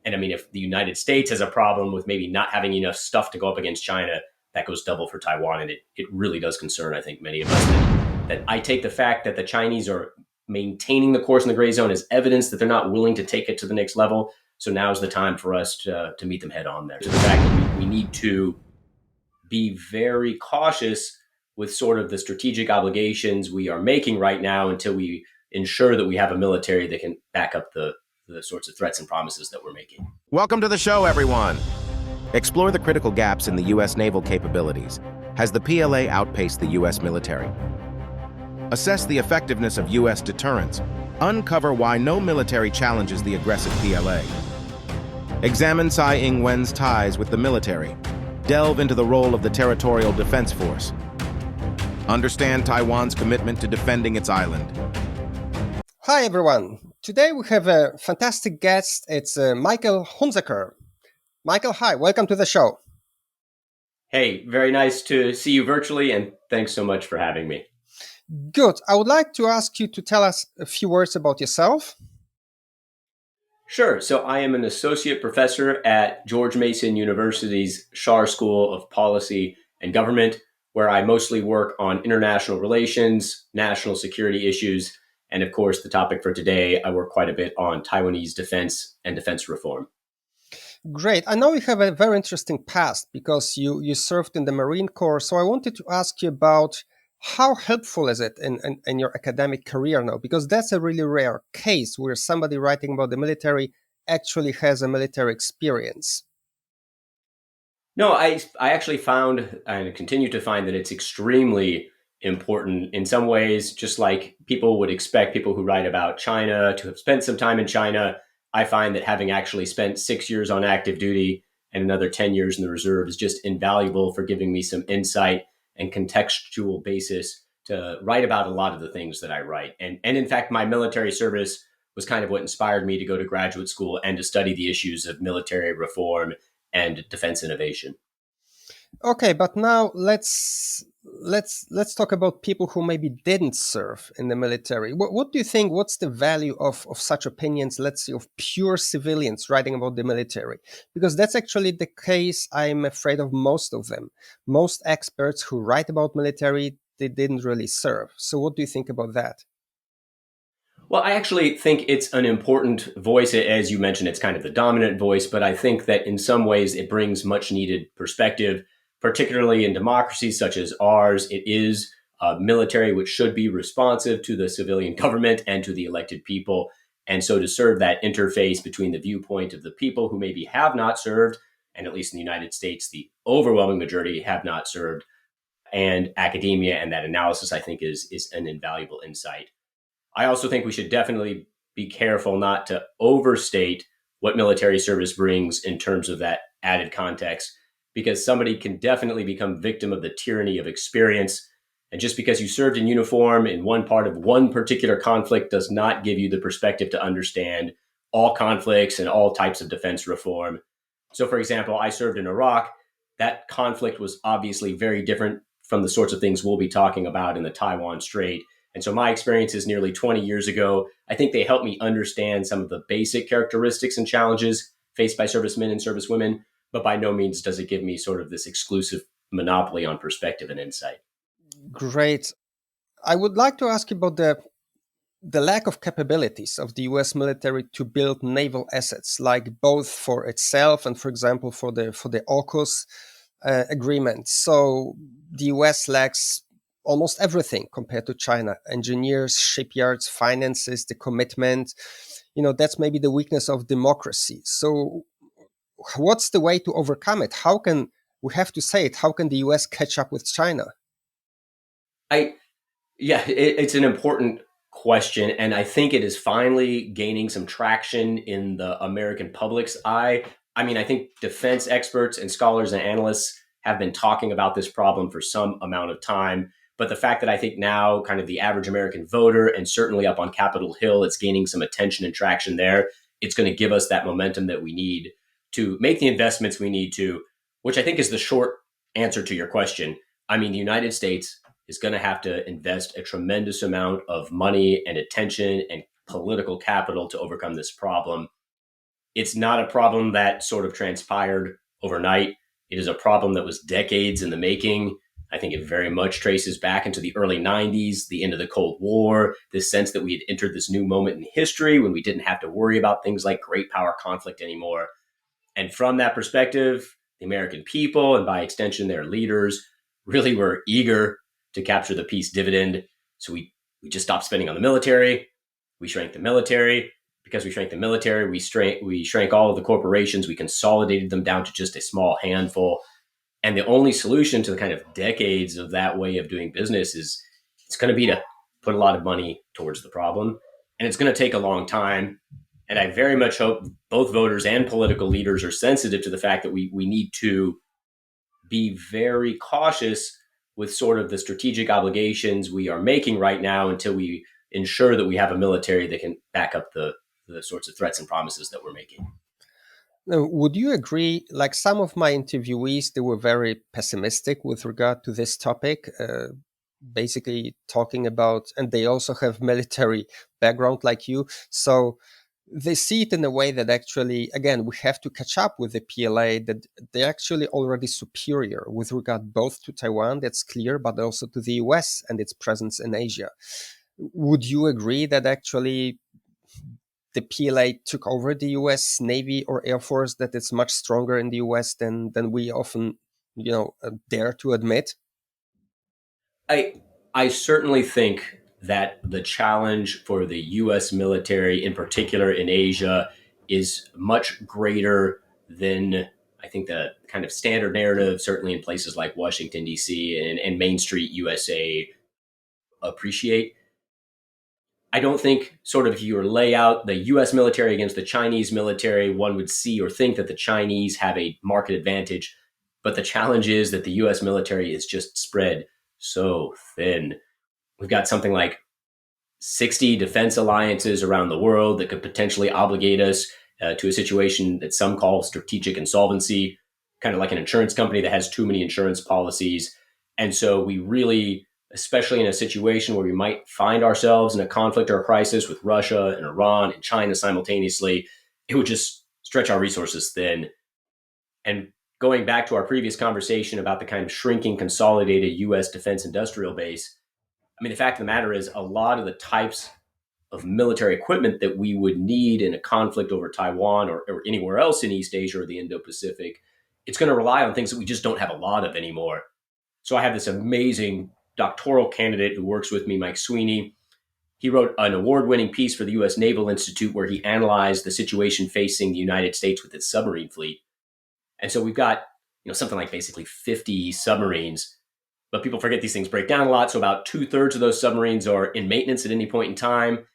And I mean, if the United States has a problem with maybe not having enough stuff to go up against China, that goes double for Taiwan. And it really does concern, I think, many of us that I take the fact that the Chinese are maintaining the course in the gray zone as evidence that they're not willing to take it to the next level. So now's the time for us to meet them head on there. So the fact that we need to be very cautious with sort of the strategic obligations we are making right now until we ensure that we have a military that can back up the sorts of threats and promises that we're making. Welcome to the show, everyone. Explore the critical gaps in the U.S. naval capabilities. Has the PLA outpaced the U.S. military? Assess the effectiveness of U.S. deterrence. Uncover why no military challenges the aggressive PLA. Examine Tsai Ing-wen's ties with the military. Delve into the role of the Territorial Defense Force. Understand Taiwan's commitment to defending its island. Hi, everyone. Today we have a fantastic guest. It's Michael Hunzeker. Michael, hi. Welcome to the show. Hey, very nice to see you virtually, and thanks so much for having me. Good. I would like to ask you to tell us a few words about yourself. Sure. So I am an associate professor at George Mason University's Schar School of Policy and Government, where I mostly work on international relations, national security issues, and of course, the topic for today, I work quite a bit on Taiwanese defense and defense reform. Great. I know you have a very interesting past because you served in the Marine Corps. So I wanted to ask you about how helpful is it in your academic career now? Because that's a really rare case where somebody writing about the military actually has a military experience. No, I actually found and continue to find that it's extremely important in some ways, just like people would expect people who write about China to have spent some time in China. I find that having actually spent 6 years on active duty and another 10 years in the reserve is just invaluable for giving me some insight and contextual basis to write about a lot of the things that I write. And in fact, my military service was kind of what inspired me to go to graduate school and to study the issues of military reform and defense innovation. Okay, but now let's talk about people who maybe didn't serve in the military. What do you think? What's the value of such opinions, let's say, of pure civilians writing about the military? Because that's actually the case, I'm afraid, of most of them. Most experts who write about military, they didn't really serve. So what do you think about that? Well, I actually think it's an important voice. As you mentioned, it's kind of the dominant voice, but I think that in some ways it brings much needed perspective, particularly in democracies such as ours. It is a military which should be responsive to the civilian government and to the elected people. And so to serve that interface between the viewpoint of the people who maybe have not served, and at least in the United States, the overwhelming majority have not served, and academia and that analysis, I think, is an invaluable insight. I also think we should definitely be careful not to overstate what military service brings in terms of that added context, because somebody can definitely become victim of the tyranny of experience. And just because you served in uniform in one part of one particular conflict does not give you the perspective to understand all conflicts and all types of defense reform. So, for example, I served in Iraq. That conflict was obviously very different from the sorts of things we'll be talking about in the Taiwan Strait. And so my experiences nearly 20 years ago, I think they helped me understand some of the basic characteristics and challenges faced by servicemen and servicewomen, but by no means does it give me sort of this exclusive monopoly on perspective and insight. Great. I would like to ask you about the lack of capabilities of the US military to build naval assets, like both for itself and, for example, for the AUKUS agreement. So the US lacks almost everything compared to China: engineers, shipyards, finances, the commitment. That's maybe the weakness of democracy. So what's the way to overcome it? How can the US catch up with China? It's an important question. And I think it is finally gaining some traction in the American public's eye. I mean, I think defense experts and scholars and analysts have been talking about this problem for some amount of time. But the fact that I think now kind of the average American voter, and certainly up on Capitol Hill, it's gaining some attention and traction there. It's going to give us that momentum that we need to make the investments we need to, which I think is the short answer to your question. I mean, the United States is going to have to invest a tremendous amount of money and attention and political capital to overcome this problem. It's not a problem that sort of transpired overnight. It is a problem that was decades in the making. I think it very much traces back into the early 90s, the end of the Cold War, this sense that we had entered this new moment in history when we didn't have to worry about things like great power conflict anymore. And from that perspective, the American people, and by extension, their leaders, really were eager to capture the peace dividend. So we just stopped spending on the military. We shrank the military. Because we shrank the military, we shrank all of the corporations. We consolidated them down to just a small handful. And the only solution to the kind of decades of that way of doing business is it's going to be to put a lot of money towards the problem. And it's going to take a long time. And I very much hope both voters and political leaders are sensitive to the fact that we need to be very cautious with sort of the strategic obligations we are making right now until we ensure that we have a military that can back up the sorts of threats and promises that we're making. Now, would you agree? Like some of my interviewees, they were very pessimistic with regard to this topic, basically talking about, and they also have military background like you. So they see it in a way that actually, again, we have to catch up with the PLA, that they're actually already superior with regard both to Taiwan, that's clear, but also to the US and its presence in Asia. Would you agree that actually the PLA took over the US Navy or Air Force, that it's much stronger in the US than we often, dare to admit? I certainly think that the challenge for the US military, in particular in Asia, is much greater than I think the kind of standard narrative, certainly in places like Washington, D.C. and Main Street USA appreciate. I don't think sort of if you were to lay out the US military against the Chinese military, one would see or think that the Chinese have a market advantage. But the challenge is that the US military is just spread so thin. We've got something like 60 defense alliances around the world that could potentially obligate us to a situation that some call strategic insolvency, kind of like an insurance company that has too many insurance policies. And so we really, especially in a situation where we might find ourselves in a conflict or a crisis with Russia and Iran and China simultaneously, it would just stretch our resources thin. And going back to our previous conversation about the kind of shrinking, consolidated US defense industrial base, I mean, the fact of the matter is a lot of the types of military equipment that we would need in a conflict over Taiwan or anywhere else in East Asia or the Indo-Pacific, it's going to rely on things that we just don't have a lot of anymore. So I have this amazing doctoral candidate who works with me, Mike Sweeney. He wrote an award-winning piece for the U.S. Naval Institute where he analyzed the situation facing the United States with its submarine fleet. And so we've got, something like basically 50 submarines, but people forget these things break down a lot. So about 2/3 of those submarines are in maintenance at any point in time.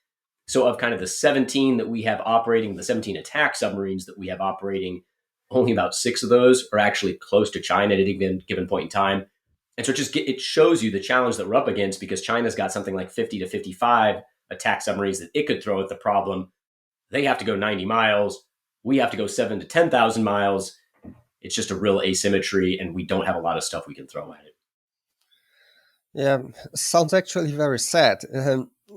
So of kind of the 17 that we have operating, the 17 attack submarines that we have operating, only about 6 of those are actually close to China at any given point in time. And so it shows you the challenge that we're up against, because China's got something like 50 to 55 attack submarines that it could throw at the problem. They have to go 90 miles. We have to go 7,000 to 10,000 miles. It's just a real asymmetry, and we don't have a lot of stuff we can throw at it. Yeah, sounds actually very sad.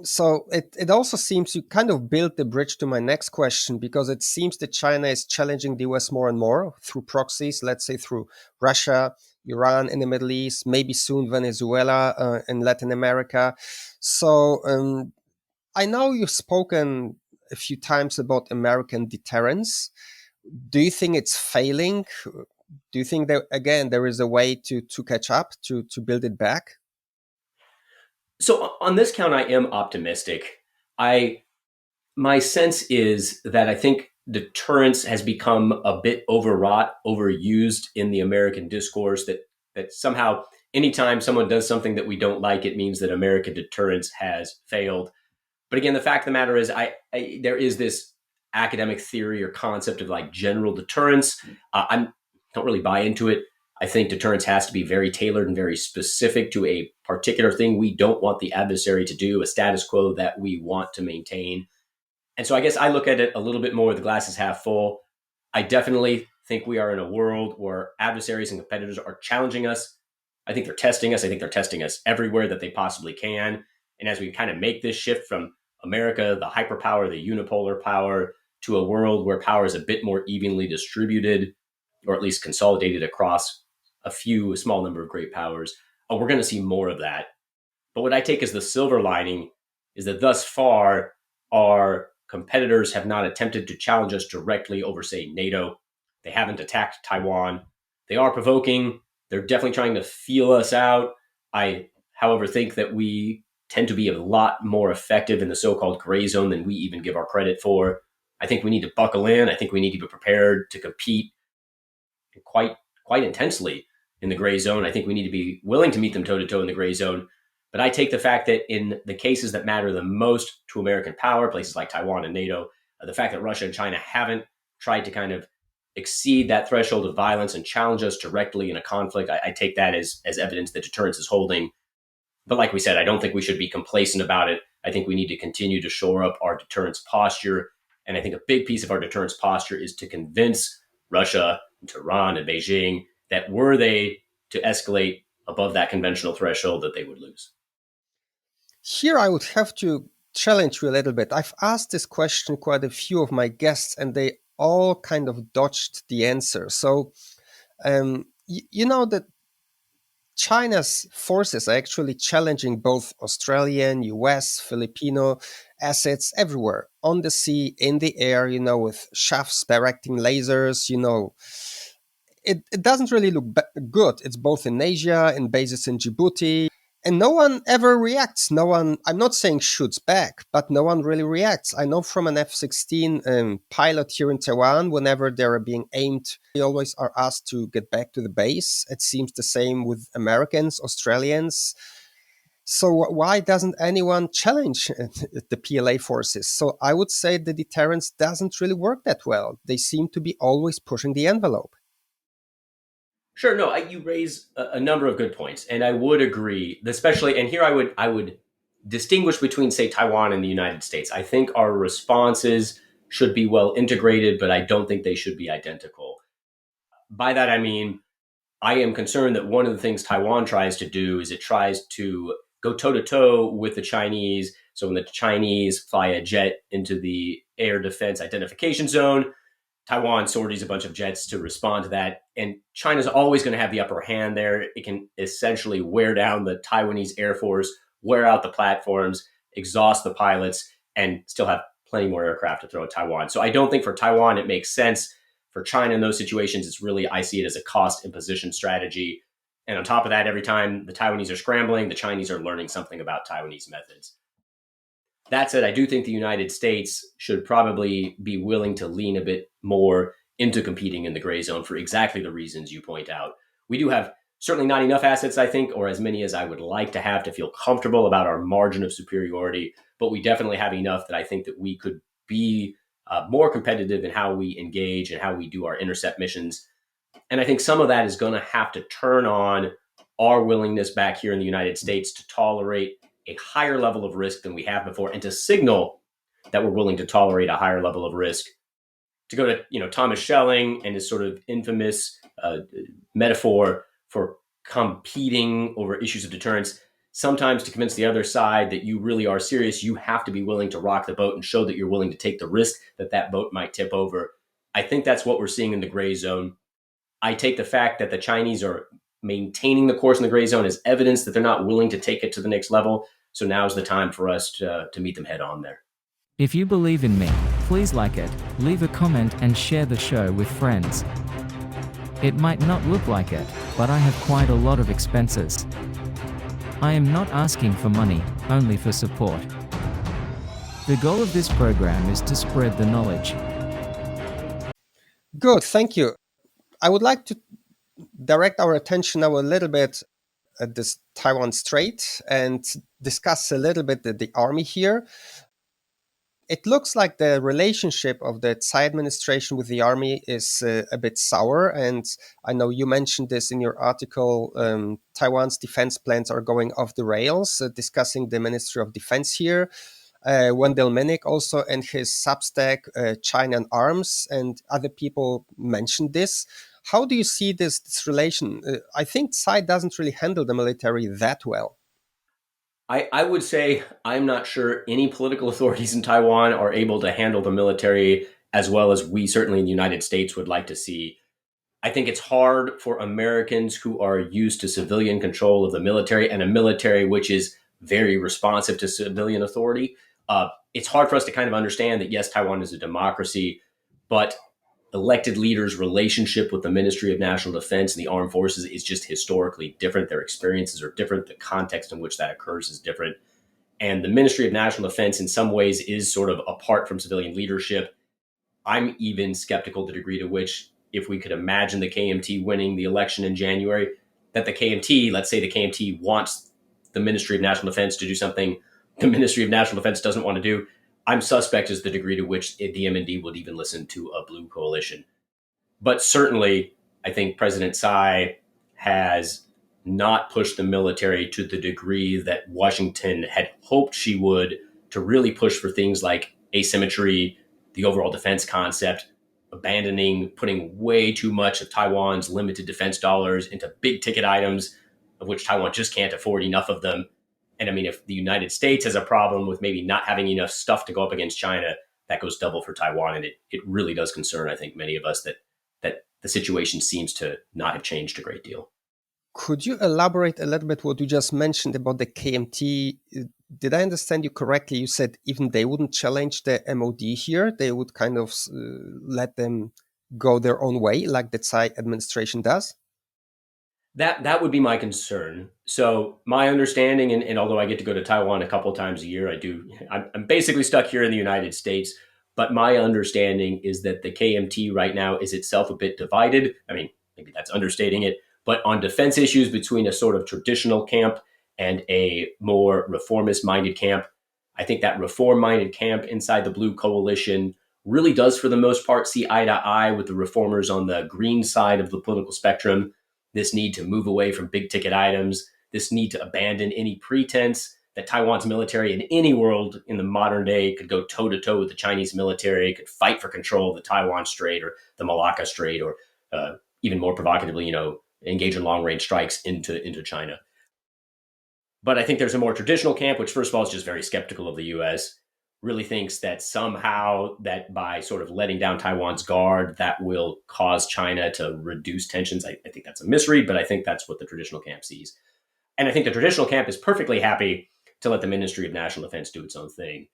So it also seems you kind of built the bridge to my next question, because it seems that China is challenging the US more and more through proxies, let's say through Russia, Iran in the Middle East, maybe soon Venezuela in Latin America. So I know you've spoken a few times about American deterrence. Do you think it's failing? Do you think that, again, there is a way to catch up, to build it back? So on this count, I am optimistic. My sense is that I think deterrence has become a bit overwrought, overused in the American discourse, that somehow anytime someone does something that we don't like, it means that American deterrence has failed. But again, the fact of the matter is there is this academic theory or concept of like general deterrence. I don't really buy into it. I think deterrence has to be very tailored and very specific to a particular thing we don't want the adversary to do, a status quo that we want to maintain. And so I guess I look at it a little bit more with the glasses half full. I definitely think we are in a world where adversaries and competitors are challenging us. I think they're testing us. I think they're testing us everywhere that they possibly can. And as we kind of make this shift from America, the hyperpower, the unipolar power, to a world where power is a bit more evenly distributed, or at least consolidated across a small number of great powers, we're going to see more of that. But what I take as the silver lining is that thus far, our competitors have not attempted to challenge us directly over, say, NATO. They haven't attacked Taiwan. They are provoking. They're definitely trying to feel us out. I, however, think that we tend to be a lot more effective in the so-called gray zone than we even give our credit for. I think we need to buckle in. I think we need to be prepared to compete quite intensely in the gray zone. I think we need to be willing to meet them toe-to-toe in the gray zone. But I take the fact that in the cases that matter the most to American power, places like Taiwan and NATO, the fact that Russia and China haven't tried to kind of exceed that threshold of violence and challenge us directly in a conflict, I take that as evidence that deterrence is holding. But like we said, I don't think we should be complacent about it. I think we need to continue to shore up our deterrence posture. And I think a big piece of our deterrence posture is to convince Russia, and Tehran, and Beijing that were they to escalate above that conventional threshold, that they would lose. Here I would have to challenge you a little bit. I've asked this question quite a few of my guests, and they all kind of dodged the answer. So, you know that China's forces are actually challenging both Australian, US, Filipino assets everywhere, on the sea, in the air, with shafts directing lasers, It doesn't really look good. It's both in Asia, in bases in Djibouti, and no one ever reacts. No one, I'm not saying shoots back, but no one really reacts. I know from an F-16 pilot here in Taiwan, whenever they're being aimed, they always are asked to get back to the base. It seems the same with Americans, Australians. So why doesn't anyone challenge the PLA forces? So I would say the deterrence doesn't really work that well. They seem to be always pushing the envelope. Sure, no, you raise a number of good points, and I would agree, especially, and here I would distinguish between, say, Taiwan and the United States. I think our responses should be well integrated, but I don't think they should be identical. By that, I mean, I am concerned that one of the things Taiwan tries to do is it tries to go toe-to-toe with the Chinese. So when the Chinese fly a jet into the air defense identification zone, Taiwan sorties a bunch of jets to respond to that. And China's always going to have the upper hand there. It can essentially wear down the Taiwanese Air Force, wear out the platforms, exhaust the pilots, and still have plenty more aircraft to throw at Taiwan. So I don't think for Taiwan it makes sense. For China in those situations, it's really, I see it as a cost imposition strategy. And on top of that, every time the Taiwanese are scrambling, the Chinese are learning something about Taiwanese methods. That said, I do think the United States should probably be willing to lean a bit more into competing in the gray zone for exactly the reasons you point out. We do have certainly not enough assets, I think, or as many as I would like to have to feel comfortable about our margin of superiority, but we definitely have enough that I think that we could be more competitive in how we engage and how we do our intercept missions. And I think some of that is going to have to turn on our willingness back here in the United States to tolerate a higher level of risk than we have before, and to signal that we're willing to tolerate a higher level of risk. To go to Thomas Schelling and his sort of infamous metaphor for competing over issues of deterrence, sometimes to convince the other side that you really are serious, you have to be willing to rock the boat and show that you're willing to take the risk that that boat might tip over. I think that's what we're seeing in the gray zone. I take the fact that the Chinese are maintaining the course in the gray zone as evidence that they're not willing to take it to the next level. So now's the time for us to meet them head on there. If you believe in me, please like it, leave a comment and share the show with friends. It might not look like it, but I have quite a lot of expenses. I am not asking for money, only for support. The goal of this program is to spread the knowledge. Good, thank you. I would like to direct our attention now a little bit at this Taiwan Strait and discuss a little bit the army here. It looks like the relationship of the Tsai administration with the army is a bit sour. And I know you mentioned this in your article. Taiwan's defense plans are going off the rails, discussing the Ministry of Defense here. Wendell Minnick also in his Substack, China and Arms, and other people mentioned this. How do you see this relation? I think Tsai doesn't really handle the military that well. I would say I'm not sure any political authorities in Taiwan are able to handle the military as well as we certainly in the United States would like to see. I think it's hard for Americans who are used to civilian control of the military and a military which is very responsive to civilian authority. It's hard for us to kind of understand that, yes, Taiwan is a democracy, but elected leaders' relationship with the Ministry of National Defense and the armed forces is just historically different. Their experiences are different. The context in which that occurs is different. And the Ministry of National Defense, in some ways, is sort of apart from civilian leadership. I'm even skeptical the degree to which, if we could imagine the KMT winning the election in January, that the KMT, let's say the KMT wants the Ministry of National Defense to do something the Ministry of National Defense doesn't want to do, I'm suspect as the degree to which the MND would even listen to a blue coalition. But certainly, I think President Tsai has not pushed the military to the degree that Washington had hoped she would, to really push for things like asymmetry, the overall defense concept, putting way too much of Taiwan's limited defense dollars into big ticket items, of which Taiwan just can't afford enough of them. And I mean, if the United States has a problem with maybe not having enough stuff to go up against China, that goes double for Taiwan. And it really does concern, I think, many of us that the situation seems to not have changed a great deal. Could you elaborate a little bit what you just mentioned about the KMT? Did I understand you correctly? You said even they wouldn't challenge the MOD here. They would kind of let them go their own way, like the Tsai administration does? That would be my concern. So my understanding, and although I get to go to Taiwan a couple of times a year, I'm basically stuck here in the United States. But my understanding is that the KMT right now is itself a bit divided. I mean, maybe that's understating it, but on defense issues between a sort of traditional camp and a more reformist-minded camp. I think that reform-minded camp inside the Blue Coalition really does, for the most part, see eye to eye with the reformers on the green side of the political spectrum. This need to move away from big ticket items, this need to abandon any pretense that Taiwan's military in any world in the modern day could go toe to toe with the Chinese military, could fight for control of the Taiwan Strait or the Malacca Strait, or even more provocatively, engage in long range strikes into China. But I think there's a more traditional camp, which first of all is just very skeptical of the U.S., really thinks that somehow that by sort of letting down Taiwan's guard, that will cause China to reduce tensions. I think that's a misread, but I think that's what the traditional camp sees. And I think the traditional camp is perfectly happy to let the Ministry of National Defense do its own thing.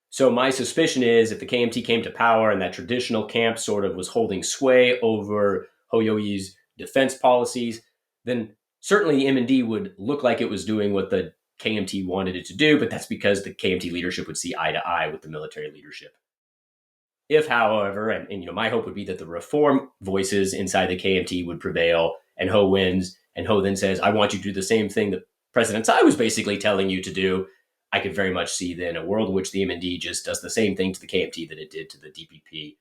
So my suspicion is if the KMT came to power and that traditional camp sort of was holding sway over Hoyoi's defense policies, then certainly the MND would look like it was doing what the KMT wanted it to do, but that's because the KMT leadership would see eye to eye with the military leadership. If, however, and my hope would be that the reform voices inside the KMT would prevail and Ho wins, and Ho then says, I want you to do the same thing that President Tsai was basically telling you to do, I could very much see then a world in which the MND just does the same thing to the KMT that it did to the DPP.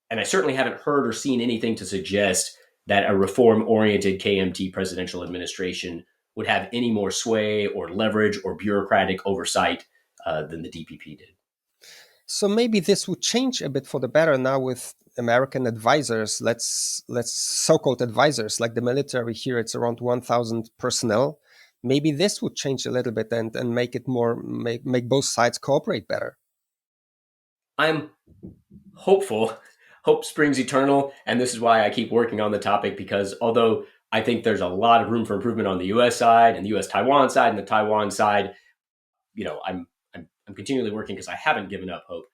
And I certainly haven't heard or seen anything to suggest that a reform-oriented KMT presidential administration would have any more sway or leverage or bureaucratic oversight than the DPP did. So maybe this would change a bit for the better now with American advisors, let's so-called advisors, like the military here, it's around 1,000 personnel. Maybe this would change a little bit and make it make both sides cooperate better. I'm hopeful. Hope springs eternal. And this is why I keep working on the topic, because although I think there's a lot of room for improvement on the U.S. side and the U.S.-Taiwan side and the Taiwan side, I'm continually working because I haven't given up hope.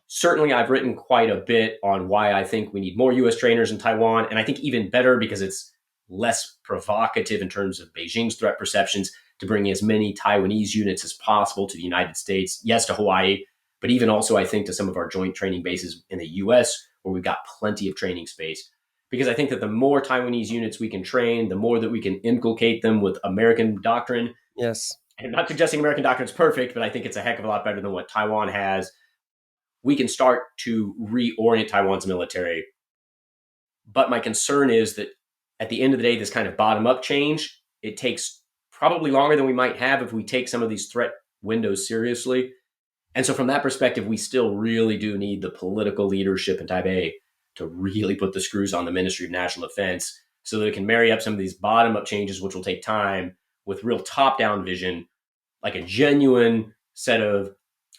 Certainly, I've written quite a bit on why I think we need more U.S. trainers in Taiwan. And I think even better because it's less provocative in terms of Beijing's threat perceptions to bring as many Taiwanese units as possible to the United States, yes, to Hawaii, but even also, I think, to some of our joint training bases in the U.S., where we've got plenty of training space. Because I think that the more Taiwanese units we can train, the more that we can inculcate them with American doctrine. Yes. And I'm not suggesting American doctrine is perfect, but I think it's a heck of a lot better than what Taiwan has. We can start to reorient Taiwan's military. But my concern is that at the end of the day, this kind of bottom-up change, it takes probably longer than we might have if we take some of these threat windows seriously. And so from that perspective, we still really do need the political leadership in Taipei to really put the screws on the Ministry of National Defense so that it can marry up some of these bottom-up changes, which will take time, with real top-down vision, like a genuine set of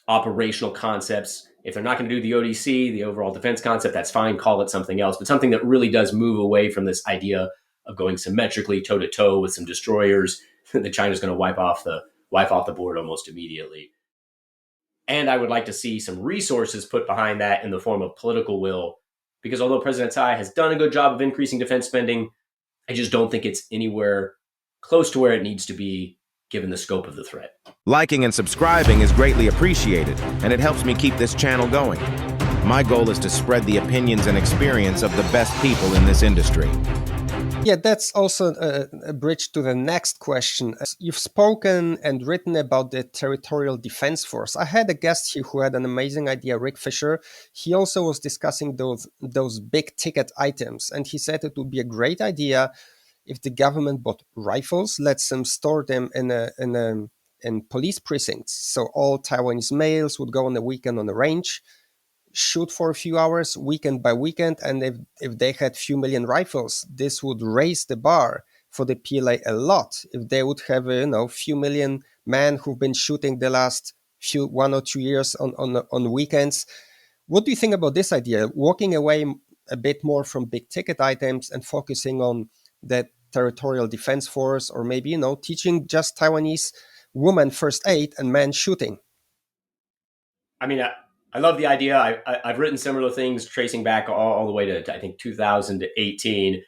operational concepts If they're not going to do the ODC, the overall defense concept, that's fine. Call it something else, but something that really does move away from this idea of going symmetrically toe to toe with some destroyers that China's going to wipe off the board almost immediately. And I would like to see some resources put behind that in the form of political will, because although President Tsai has done a good job of increasing defense spending, I just don't think it's anywhere close to where it needs to be given the scope of the threat. Liking and subscribing is greatly appreciated, and it helps me keep this channel going. My goal is to spread the opinions and experience of the best people in this industry. Yeah, that's also a bridge to the next question. You've spoken and written about the Territorial Defense Force. I had a guest here who had an amazing idea, Rick Fisher. He also was discussing those big ticket items, and he said it would be a great idea if the government bought rifles, lets them store them in police precincts. So all Taiwanese males would go on the weekend on the range, shoot for a few hours, weekend by weekend, and if they had few million rifles, this would raise the bar for the PLA a lot. If they would have few million men who've been shooting the last 1 or 2 years on weekends. What do you think about this idea? Walking away a bit more from big ticket items and focusing on the Territorial Defense Force, or maybe teaching just Taiwanese women first aid and men shooting. I mean, I love the idea. I've written similar things tracing back all the way to, I think, 2018.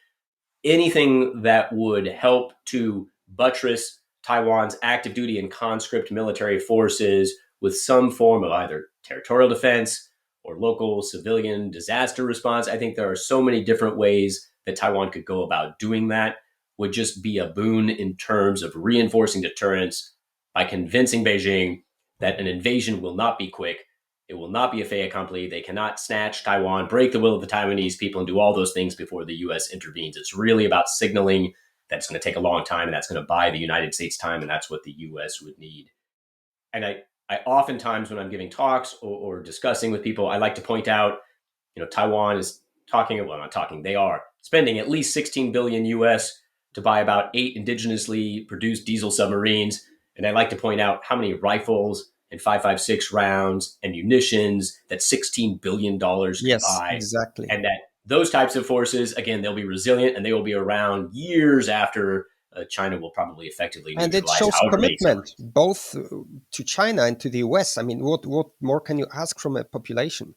Anything that would help to buttress Taiwan's active duty and conscript military forces with some form of either territorial defense or local civilian disaster response. I think there are so many different ways that Taiwan could go about doing that, would just be a boon in terms of reinforcing deterrence by convincing Beijing that an invasion will not be quick. It will not be a fait accompli. They cannot snatch Taiwan, break the will of the Taiwanese people, and do all those things before the U.S. intervenes. It's really about signaling that it's going to take a long time, and that's going to buy the United States time, and that's what the U.S. would need. And I oftentimes, when I'm giving talks or discussing with people, I like to point out, Taiwan is they are spending at least 16 billion US to buy about 8 indigenously produced diesel submarines. And I like to point out how many rifles and 5.56 rounds and munitions that $16 billion can buy. Exactly. And that those types of forces, again, they'll be resilient and they will be around years after China will probably effectively neutralize. And it shows commitment both to China and to the US. I mean, what more can you ask from a population?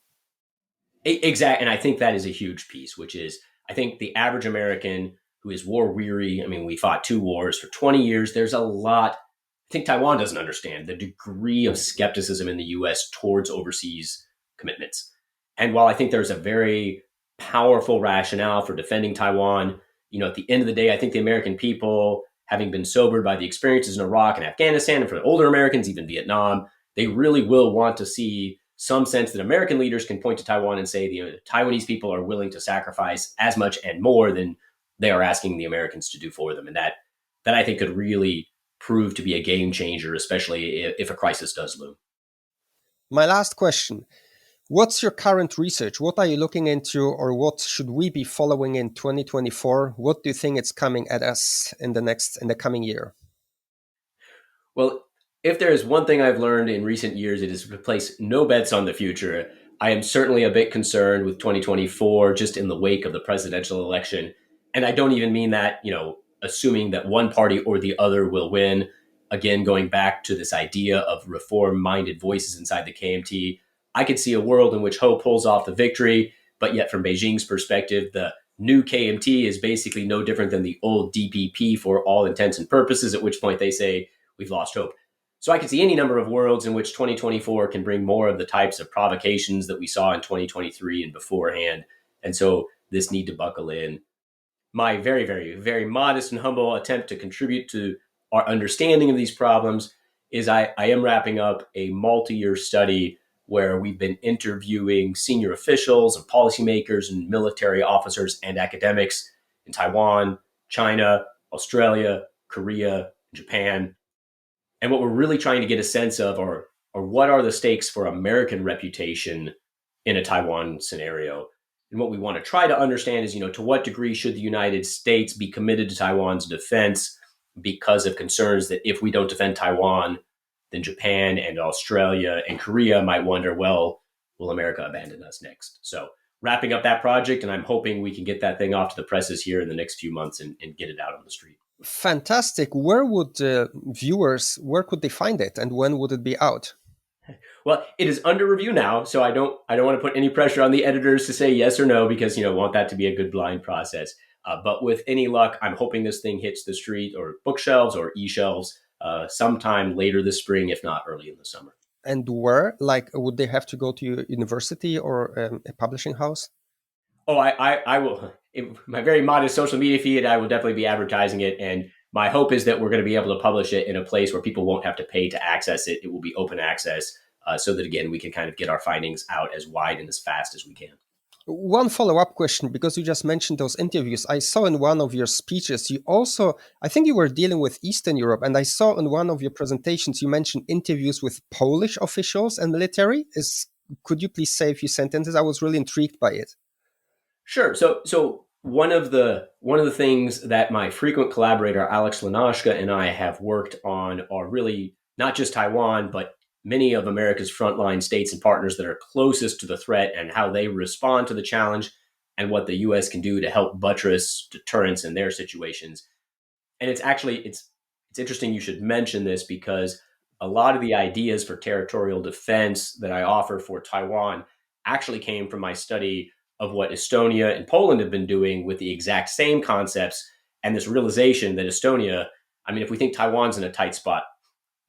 Exactly. And I think that is a huge piece, which is, I think the average American who is war weary, I mean, we fought 2 wars for 20 years. There's a lot. I think Taiwan doesn't understand the degree of skepticism in the US towards overseas commitments. And while I think there's a very powerful rationale for defending Taiwan, at the end of the day, I think the American people, having been sobered by the experiences in Iraq and Afghanistan, and for the older Americans, even Vietnam, they really will want to see some sense that American leaders can point to Taiwan and say the Taiwanese people are willing to sacrifice as much and more than they are asking the Americans to do for them. And that I think could really prove to be a game changer, especially if a crisis does loom. My last question. What's your current research? What are you looking into, or what should we be following in 2024? What do you think is coming at us in the coming year? Well, if there is one thing I've learned in recent years, it is to place no bets on the future. I am certainly a bit concerned with 2024, just in the wake of the presidential election. And I don't even mean that, assuming that one party or the other will win. Again, going back to this idea of reform-minded voices inside the KMT, I could see a world in which Ho pulls off the victory, but yet from Beijing's perspective, the new KMT is basically no different than the old DPP for all intents and purposes, at which point they say, we've lost hope. So I could see any number of worlds in which 2024 can bring more of the types of provocations that we saw in 2023 and beforehand. And so this need to buckle in. My very, very, very modest and humble attempt to contribute to our understanding of these problems is I am wrapping up a multi-year study where we've been interviewing senior officials and policymakers and military officers and academics in Taiwan, China, Australia, Korea, Japan. And what we're really trying to get a sense of are what are the stakes for American reputation in a Taiwan scenario. And what we want to try to understand is, to what degree should the United States be committed to Taiwan's defense because of concerns that if we don't defend Taiwan, then Japan and Australia and Korea might wonder, well, will America abandon us next? So wrapping up that project, and I'm hoping we can get that thing off to the presses here in the next few months and get it out on the street. Fantastic. Where would where could they find it, and when would it be out? Well, it is under review now, so I don't want to put any pressure on the editors to say yes or no because want that to be a good blind process. But with any luck, I'm hoping this thing hits the street or bookshelves or e-shelves sometime later this spring, if not early in the summer. And where? Like, would they have to go to university or a publishing house? Oh, I will. In my very modest social media feed, I will definitely be advertising it. And my hope is that we're going to be able to publish it in a place where people won't have to pay to access it. It will be open access so that, again, we can kind of get our findings out as wide and as fast as we can. One follow-up question, because you just mentioned those interviews. I saw in one of your speeches, you also, I think you were dealing with Eastern Europe, and I saw in one of your presentations, you mentioned interviews with Polish officials and military. Could you please say a few sentences? I was really intrigued by it. Sure. So one of the things that my frequent collaborator Alex Lanashka and I have worked on are really not just Taiwan, but many of America's frontline states and partners that are closest to the threat and how they respond to the challenge and what the U.S. can do to help buttress deterrence in their situations. And it's interesting you should mention this because a lot of the ideas for territorial defense that I offer for Taiwan actually came from my study of what Estonia and Poland have been doing with the exact same concepts and this realization that Estonia, I mean, if we think Taiwan's in a tight spot,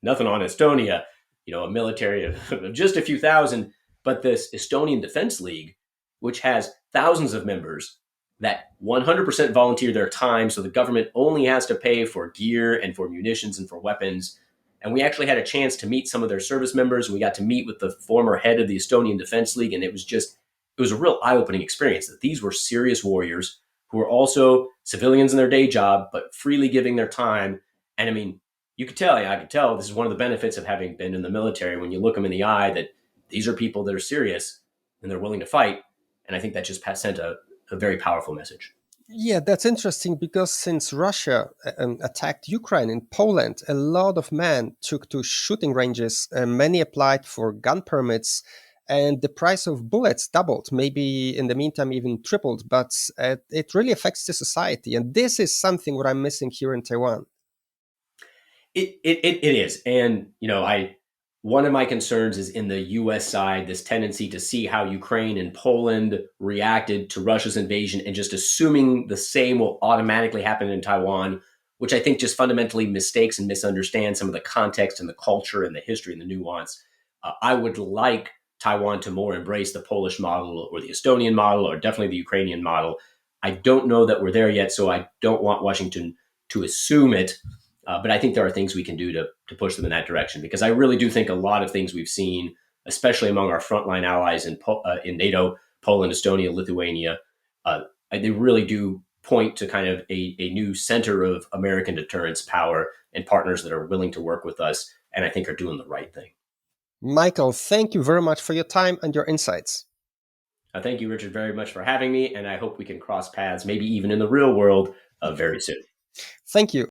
nothing on Estonia, a military of just a few thousand, but this Estonian Defense League, which has thousands of members that 100% volunteer their time. So the government only has to pay for gear and for munitions and for weapons. And we actually had a chance to meet some of their service members. We got to meet with the former head of the Estonian Defense League. And it was a real eye-opening experience that these were serious warriors who were also civilians in their day job, but freely giving their time. And I mean, I could tell this is one of the benefits of having been in the military when you look them in the eye, that these are people that are serious and they're willing to fight. And I think that just sent a very powerful message. Yeah, that's interesting because since Russia attacked Ukraine and Poland, a lot of men took to shooting ranges. Many applied for gun permits, and the price of bullets doubled, maybe in the meantime even tripled. But it really affects the society. And this is something what I'm missing here in Taiwan. It is. And, one of my concerns is in the U.S. side, this tendency to see how Ukraine and Poland reacted to Russia's invasion and just assuming the same will automatically happen in Taiwan, which I think just fundamentally mistakes and misunderstands some of the context and the culture and the history and the nuance. I would like Taiwan to more embrace the Polish model or the Estonian model or definitely the Ukrainian model. I don't know that we're there yet, so I don't want Washington to assume it. But I think there are things we can do to push them in that direction, because I really do think a lot of things we've seen, especially among our frontline allies in NATO, Poland, Estonia, Lithuania, they really do point to kind of a new center of American deterrence power and partners that are willing to work with us and I think are doing the right thing. Michael, thank you very much for your time and your insights. Thank you, Richard, very much for having me. And I hope we can cross paths, maybe even in the real world, very soon. Thank you.